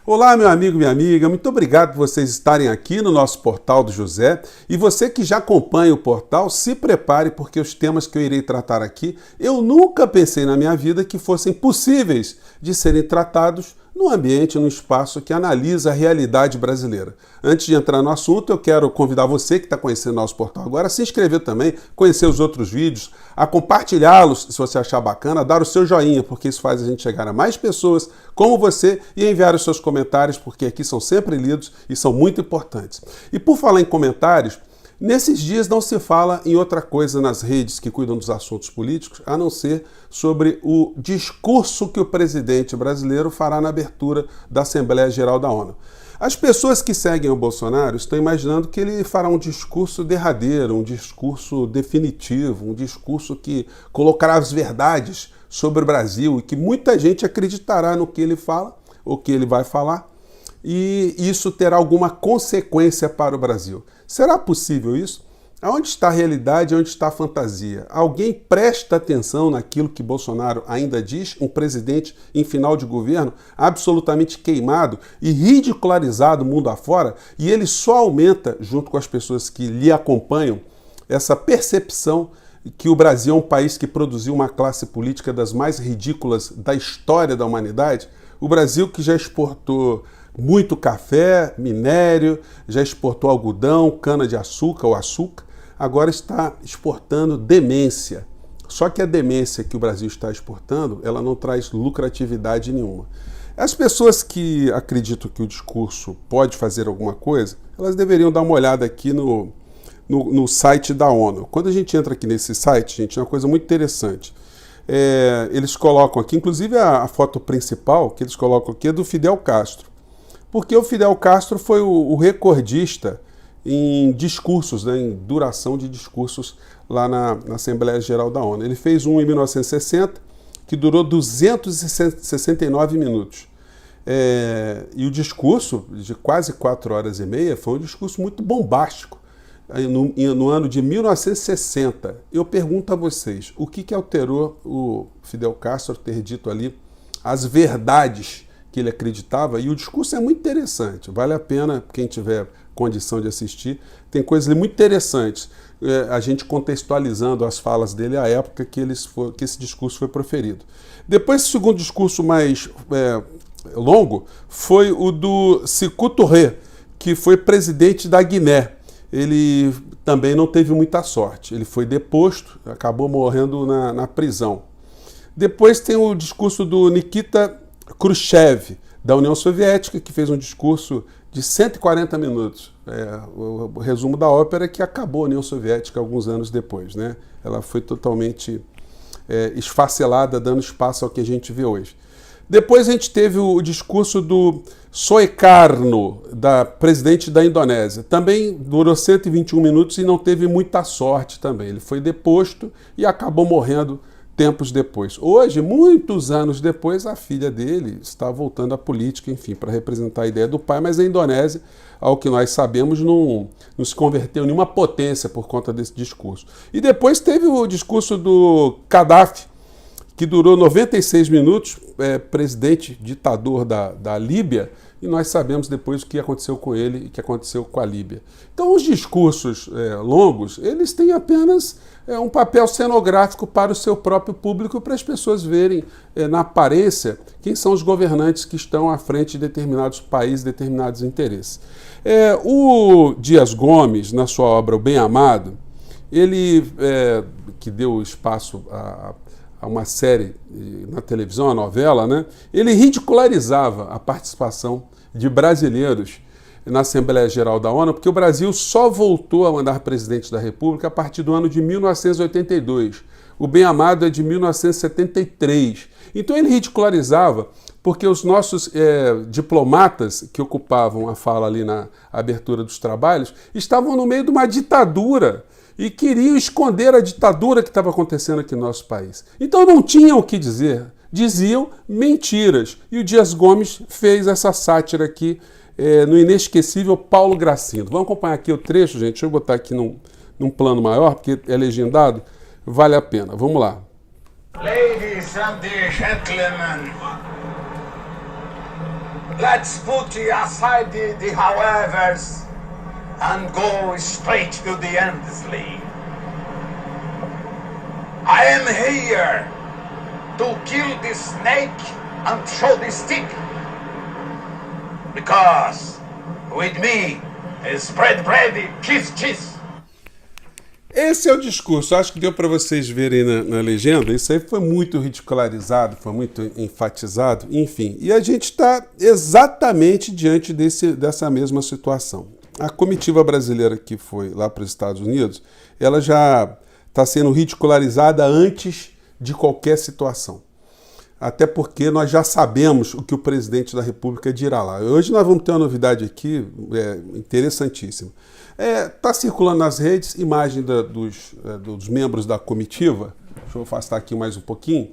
Olá, meu amigo, minha amiga, muito obrigado por vocês estarem aqui no nosso Portal do José. E você que já acompanha o portal, se prepare porque os temas que eu irei tratar aqui, eu nunca pensei na minha vida que fossem possíveis de serem tratados num ambiente, num espaço que analisa a realidade brasileira. Antes de entrar no assunto, eu quero convidar você que está conhecendo nosso portal agora a se inscrever também, conhecer os outros vídeos, a compartilhá-los se você achar bacana, a dar o seu joinha, porque isso faz a gente chegar a mais pessoas como você e enviar os seus comentários, porque aqui são sempre lidos e são muito importantes. E por falar em comentários, nesses dias não se fala em outra coisa nas redes que cuidam dos assuntos políticos, a não ser sobre o discurso que o presidente brasileiro fará na abertura da Assembleia Geral da ONU. As pessoas que seguem o Bolsonaro estão imaginando que ele fará um discurso derradeiro, um discurso definitivo, um discurso que colocará as verdades sobre o Brasil e que muita gente acreditará no que ele fala, ou que ele vai falar, e isso terá alguma consequência para o Brasil. Será possível isso? Aonde está a realidade e onde está a fantasia? Alguém presta atenção naquilo que Bolsonaro ainda diz? Um presidente em final de governo absolutamente queimado e ridicularizado mundo afora, e ele só aumenta, junto com as pessoas que lhe acompanham, essa percepção que o Brasil é um país que produziu uma classe política das mais ridículas da história da humanidade. O Brasil que já exportou muito café, minério, já exportou algodão, cana-de-açúcar ou açúcar, agora está exportando demência. Só que a demência que o Brasil está exportando, ela não traz lucratividade nenhuma. As pessoas que acreditam que o discurso pode fazer alguma coisa, elas deveriam dar uma olhada aqui no site da ONU. Quando a gente entra aqui nesse site, gente, é uma coisa muito interessante. Eles colocam aqui, inclusive a foto principal que eles colocam aqui é do Fidel Castro. Porque o Fidel Castro foi o recordista em discursos, né, em duração de discursos lá na Assembleia Geral da ONU. Ele fez um em 1960 que durou 269 minutos. E o discurso, de quase 4 horas e meia, foi um discurso muito bombástico. No ano de 1960, eu pergunto a vocês, o que alterou o Fidel Castro ter dito ali as verdades que ele acreditava? E o discurso é muito interessante, vale a pena quem tiver condição de assistir, tem coisas muito interessantes, a gente contextualizando as falas dele à época que esse discurso foi proferido. Depois, o segundo discurso mais longo foi o do Sékou Touré, que foi presidente da Guiné. Ele também não teve muita sorte, ele foi deposto, acabou morrendo na prisão. Depois tem o discurso do Nikita Khrushchev, da União Soviética, que fez um discurso de 140 minutos. O resumo da ópera é que acabou a União Soviética alguns anos depois, né? Ela foi totalmente esfacelada, dando espaço ao que a gente vê hoje. Depois a gente teve o discurso do Sukarno, da presidente da Indonésia. Também durou 121 minutos e não teve muita sorte também. Ele foi deposto e acabou morrendo tempos depois. Hoje, muitos anos depois, a filha dele está voltando à política, enfim, para representar a ideia do pai, mas a Indonésia, ao que nós sabemos, não se converteu em nenhuma potência por conta desse discurso. E depois teve o discurso do Gaddafi, que durou 96 minutos, presidente ditador da Líbia, e nós sabemos depois o que aconteceu com ele e o que aconteceu com a Líbia. Então, os discursos longos, eles têm apenas um papel cenográfico para o seu próprio público, para as pessoas verem na aparência quem são os governantes que estão à frente de determinados países, determinados interesses. O Dias Gomes, na sua obra O Bem Amado, ele, que deu espaço a uma série na televisão, a novela, né? Ele ridicularizava a participação de brasileiros na Assembleia Geral da ONU, porque o Brasil só voltou a mandar presidente da República a partir do ano de 1982. O Bem Amado é de 1973. Então ele ridicularizava porque os nossos diplomatas que ocupavam a fala ali na abertura dos trabalhos estavam no meio de uma ditadura e queriam esconder a ditadura que estava acontecendo aqui no nosso país. Então não tinham o que dizer, diziam mentiras. E o Dias Gomes fez essa sátira aqui no inesquecível Paulo Gracindo. Vamos acompanhar aqui o trecho, gente. Deixa eu botar aqui num plano maior, porque é legendado, vale a pena. Vamos lá. Ladies and gentlemen, Let's put aside the howevers and go straight to the endlessly. I am here to kill the snake and show the stick. Because with me is spread bread, cheese, cheese. Esse é o discurso, acho que deu para vocês verem na legenda, isso aí foi muito ridicularizado, foi muito enfatizado, enfim. E a gente está exatamente diante dessa mesma situação. A comitiva brasileira que foi lá para os Estados Unidos, ela já está sendo ridicularizada antes de qualquer situação. Até porque nós já sabemos o que o presidente da República dirá lá. Hoje nós vamos ter uma novidade aqui interessantíssima. Está circulando nas redes imagem dos membros da comitiva, deixa eu afastar aqui mais um pouquinho,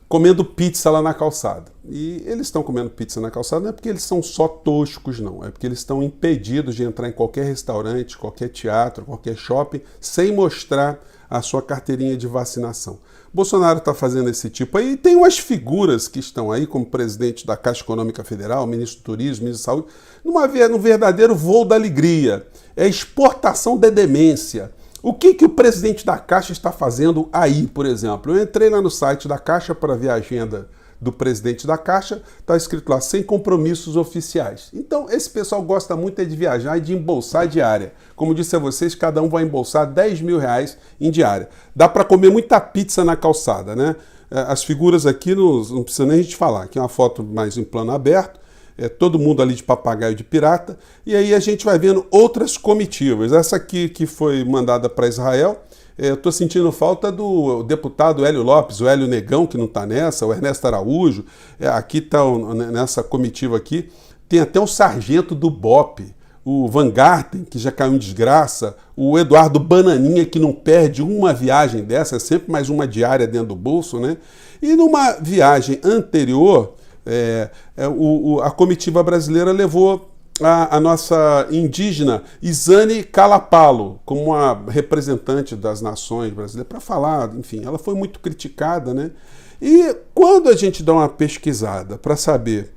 comendo pizza lá na calçada. E eles estão comendo pizza na calçada não é porque eles são só toscos, não. É porque eles estão impedidos de entrar em qualquer restaurante, qualquer teatro, qualquer shopping, sem mostrar a sua carteirinha de vacinação. Bolsonaro está fazendo esse tipo aí. E tem umas figuras que estão aí, como presidente da Caixa Econômica Federal, ministro do Turismo, ministro da Saúde, num verdadeiro voo da alegria. É exportação da demência. O que o presidente da Caixa está fazendo aí, por exemplo? Eu entrei lá no site da Caixa para ver a agenda do presidente da Caixa, está escrito lá, sem compromissos oficiais. Então, esse pessoal gosta muito de viajar e de embolsar diária. Como disse a vocês, cada um vai embolsar 10 mil reais em diária. Dá para comer muita pizza na calçada, né? As figuras aqui, não precisa nem a gente falar, aqui é uma foto mais em plano aberto, todo mundo ali de papagaio de pirata, e aí a gente vai vendo outras comitivas. Essa aqui que foi mandada para Israel, eu estou sentindo falta do deputado Hélio Lopes, o Hélio Negão, que não está nessa, o Ernesto Araújo, aqui está nessa comitiva aqui, tem até um sargento do BOPE, o Van Garten, que já caiu em desgraça, o Eduardo Bananinha, que não perde uma viagem dessa, é sempre mais uma diária dentro do bolso, né? E numa viagem anterior, a comitiva brasileira levou a nossa indígena Isane Calapalo como uma representante das nações brasileiras para falar, enfim, ela foi muito criticada, né? E quando a gente dá uma pesquisada para saber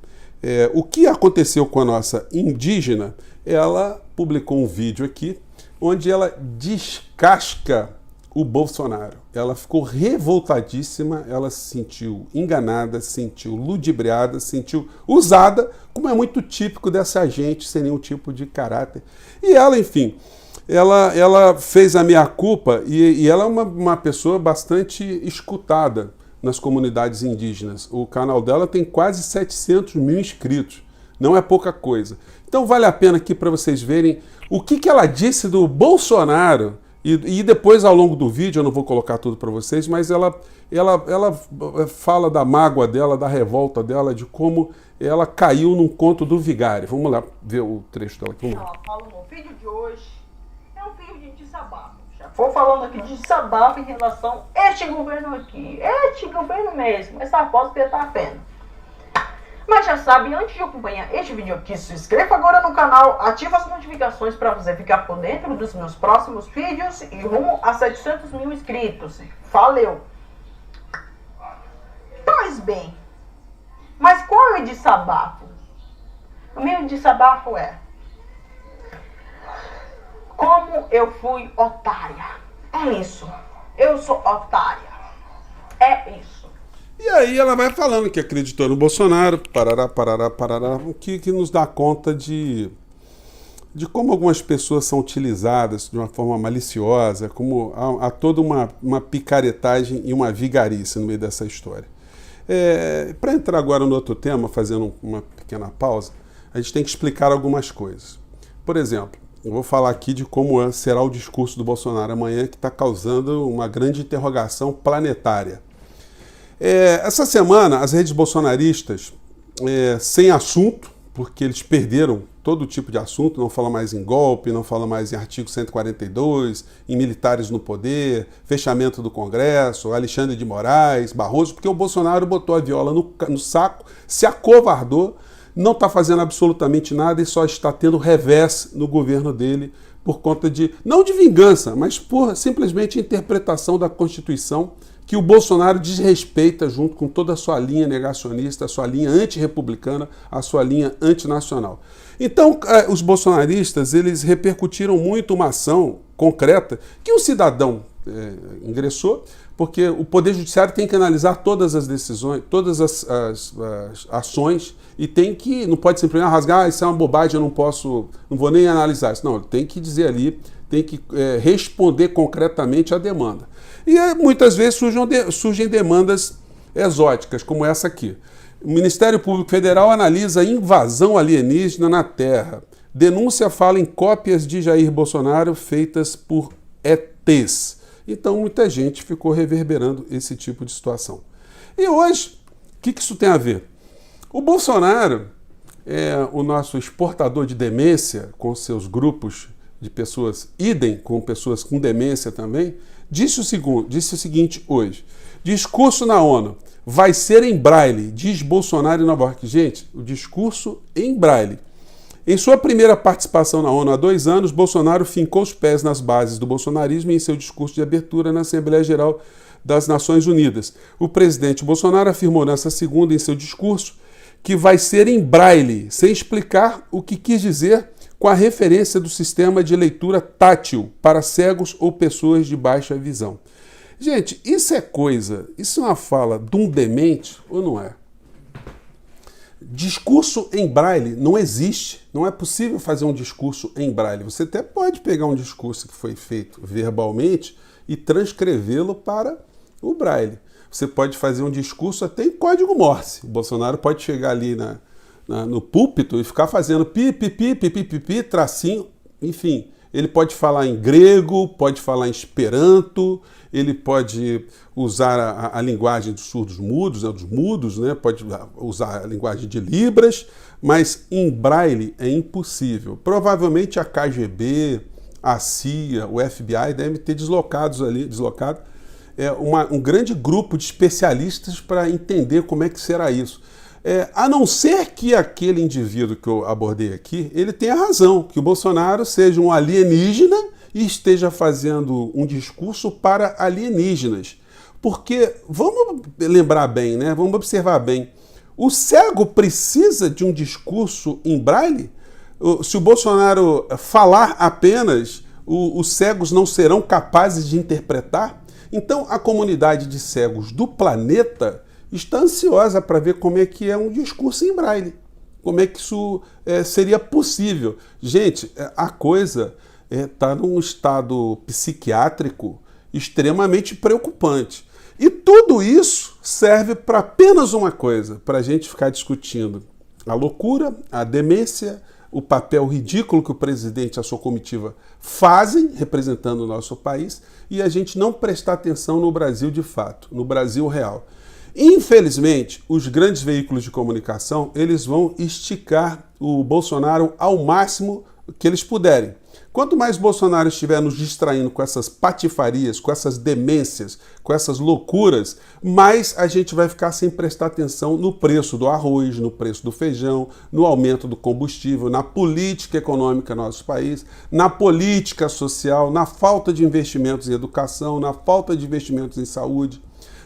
o que aconteceu com a nossa indígena, ela publicou um vídeo aqui onde ela descasca o Bolsonaro. Ela ficou revoltadíssima, ela se sentiu enganada, se sentiu ludibriada, se sentiu usada, como é muito típico dessa gente, sem nenhum tipo de caráter. E ela, enfim, ela fez a meia-culpa e ela é uma pessoa bastante escutada nas comunidades indígenas. O canal dela tem quase 700 mil inscritos, não é pouca coisa. Então vale a pena aqui para vocês verem o que ela disse do Bolsonaro. E depois, ao longo do vídeo, eu não vou colocar tudo para vocês, mas ela fala da mágoa dela, da revolta dela, de como ela caiu num conto do vigário. Vamos lá ver o trecho dela aqui. Ela fala no vídeo de hoje, é um vídeo de desabafo. Já vou falando aqui de desabafo em relação a este governo aqui, este governo mesmo, essa aposta que ele está vendo. Mas já sabe, antes de acompanhar este vídeo aqui, se inscreva agora no canal, ative as notificações para você ficar por dentro dos meus próximos vídeos e rumo a 700 mil inscritos. Valeu! Pois bem, mas qual é o desabafo? O meu desabafo é: como eu fui otária. É isso. Eu sou otária. É isso. E aí ela vai falando que acreditou no Bolsonaro, parará, o que nos dá conta de como algumas pessoas são utilizadas de uma forma maliciosa, como há toda uma picaretagem e uma vigarice no meio dessa história. Para entrar agora no outro tema, fazendo uma pequena pausa, a gente tem que explicar algumas coisas. Por exemplo, eu vou falar aqui de como será o discurso do Bolsonaro amanhã, que está causando uma grande interrogação planetária. Essa semana, as redes bolsonaristas, sem assunto, porque eles perderam todo tipo de assunto, não fala mais em golpe, não fala mais em artigo 142, em militares no poder, fechamento do Congresso, Alexandre de Moraes, Barroso, porque o Bolsonaro botou a viola no saco, se acovardou, não está fazendo absolutamente nada e só está tendo revés no governo dele por conta de, não de vingança, mas por simplesmente interpretação da Constituição, que o Bolsonaro desrespeita junto com toda a sua linha negacionista, a sua linha antirrepublicana, a sua linha antinacional. Então, os bolsonaristas, eles repercutiram muito uma ação concreta que um cidadão ingressou, porque o Poder Judiciário tem que analisar todas as decisões, todas as ações, e não pode simplesmente rasgar, isso é uma bobagem, eu não vou nem analisar isso. Não, ele tem que dizer ali, tem que responder concretamente à demanda. E muitas vezes surgem demandas exóticas, como essa aqui. O Ministério Público Federal analisa invasão alienígena na Terra. Denúncia fala em cópias de Jair Bolsonaro feitas por ETs. Então, muita gente ficou reverberando esse tipo de situação. E hoje, o que isso tem a ver? O Bolsonaro é o nosso exportador de demência, com seus grupos de pessoas, idem com pessoas com demência também, disse o seguinte hoje: discurso na ONU vai ser em braille, diz Bolsonaro em Nova York. Gente, o discurso em braille. Em sua primeira participação na ONU há 2 anos, Bolsonaro fincou os pés nas bases do bolsonarismo em seu discurso de abertura na Assembleia Geral das Nações Unidas. O presidente Bolsonaro afirmou nessa segunda em seu discurso que vai ser em braille, sem explicar o que quis dizer com a referência do sistema de leitura tátil para cegos ou pessoas de baixa visão. Gente, isso é uma fala de um demente ou não é? Discurso em braille não existe. Não é possível fazer um discurso em braille. Você até pode pegar um discurso que foi feito verbalmente e transcrevê-lo para o braille. Você pode fazer um discurso até em código Morse. O Bolsonaro pode chegar ali no púlpito e ficar fazendo pi, tracinho, enfim. Ele pode falar em grego, pode falar em esperanto, ele pode usar a linguagem dos surdos-mudos, dos mudos, né? Pode usar a linguagem de Libras, mas em braille é impossível. Provavelmente a KGB, a CIA, o FBI devem ter deslocado um grande grupo de especialistas para entender como é que será isso. A não ser que aquele indivíduo que eu abordei aqui, ele tenha razão, que o Bolsonaro seja um alienígena e esteja fazendo um discurso para alienígenas. Porque, vamos lembrar bem, né? Vamos observar bem, o cego precisa de um discurso em braille? Se o Bolsonaro falar apenas, os cegos não serão capazes de interpretar? Então, a comunidade de cegos do planeta está ansiosa para ver como é que é um discurso em braille. Como é que isso seria possível. Gente, a coisa está num estado psiquiátrico extremamente preocupante. E tudo isso serve para apenas uma coisa, para a gente ficar discutindo a loucura, a demência, o papel ridículo que o presidente e a sua comitiva fazem, representando o nosso país, e a gente não prestar atenção no Brasil de fato, no Brasil real. Infelizmente, os grandes veículos de comunicação, eles vão esticar o Bolsonaro ao máximo que eles puderem. Quanto mais Bolsonaro estiver nos distraindo com essas patifarias, com essas demências, com essas loucuras, mais a gente vai ficar sem prestar atenção no preço do arroz, no preço do feijão, no aumento do combustível, na política econômica do nosso país, na política social, na falta de investimentos em educação, na falta de investimentos em saúde,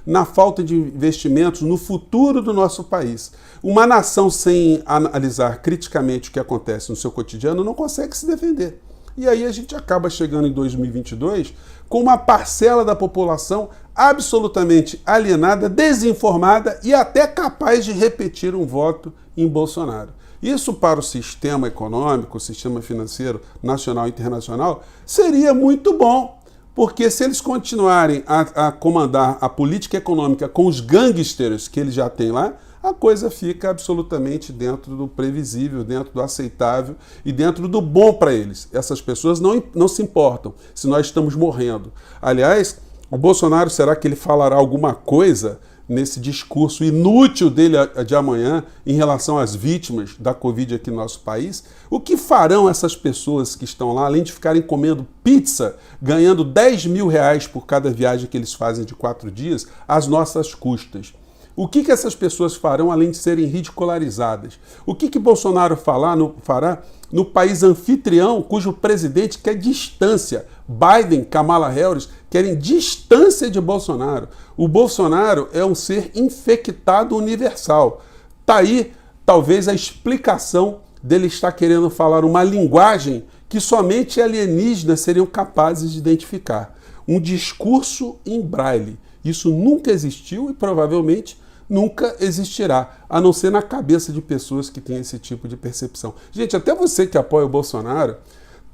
na falta de investimentos no futuro do nosso país. Uma nação sem analisar criticamente o que acontece no seu cotidiano não consegue se defender. E aí a gente acaba chegando em 2022 com uma parcela da população absolutamente alienada, desinformada e até capaz de repetir um voto em Bolsonaro. Isso para o sistema econômico, o sistema financeiro nacional e internacional, seria muito bom. Porque se eles continuarem a comandar a política econômica com os gangsters que eles já têm lá, a coisa fica absolutamente dentro do previsível, dentro do aceitável e dentro do bom para eles. Essas pessoas não se importam se nós estamos morrendo. Aliás, o Bolsonaro, será que ele falará alguma coisa nesse discurso inútil dele de amanhã em relação às vítimas da Covid aqui no nosso país? O que farão essas pessoas que estão lá, além de ficarem comendo pizza, ganhando 10 mil reais por cada viagem que eles fazem de 4 dias, às nossas custas? O que essas pessoas farão além de serem ridicularizadas? O que Bolsonaro fará no país anfitrião, cujo presidente quer distância. Biden, Kamala Harris, querem distância de Bolsonaro. O Bolsonaro é um ser infectado universal. Tá aí, talvez, a explicação dele estar querendo falar uma linguagem que somente alienígenas seriam capazes de identificar. Um discurso em braille. Isso nunca existiu e provavelmente nunca existirá, a não ser na cabeça de pessoas que têm esse tipo de percepção. Gente, até você que apoia o Bolsonaro,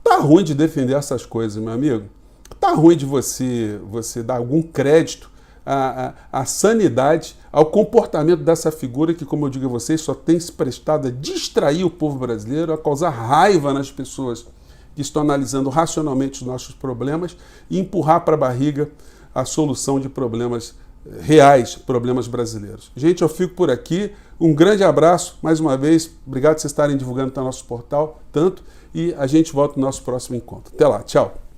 tá ruim de defender essas coisas, meu amigo. Tá ruim de você dar algum crédito à sanidade, ao comportamento dessa figura que, como eu digo a vocês, só tem se prestado a distrair o povo brasileiro, a causar raiva nas pessoas que estão analisando racionalmente os nossos problemas e empurrar para a barriga a solução de problemas reais, problemas brasileiros. Gente, eu fico por aqui. Um grande abraço, mais uma vez. Obrigado por vocês estarem divulgando no nosso portal, tanto. E a gente volta no nosso próximo encontro. Até lá, tchau!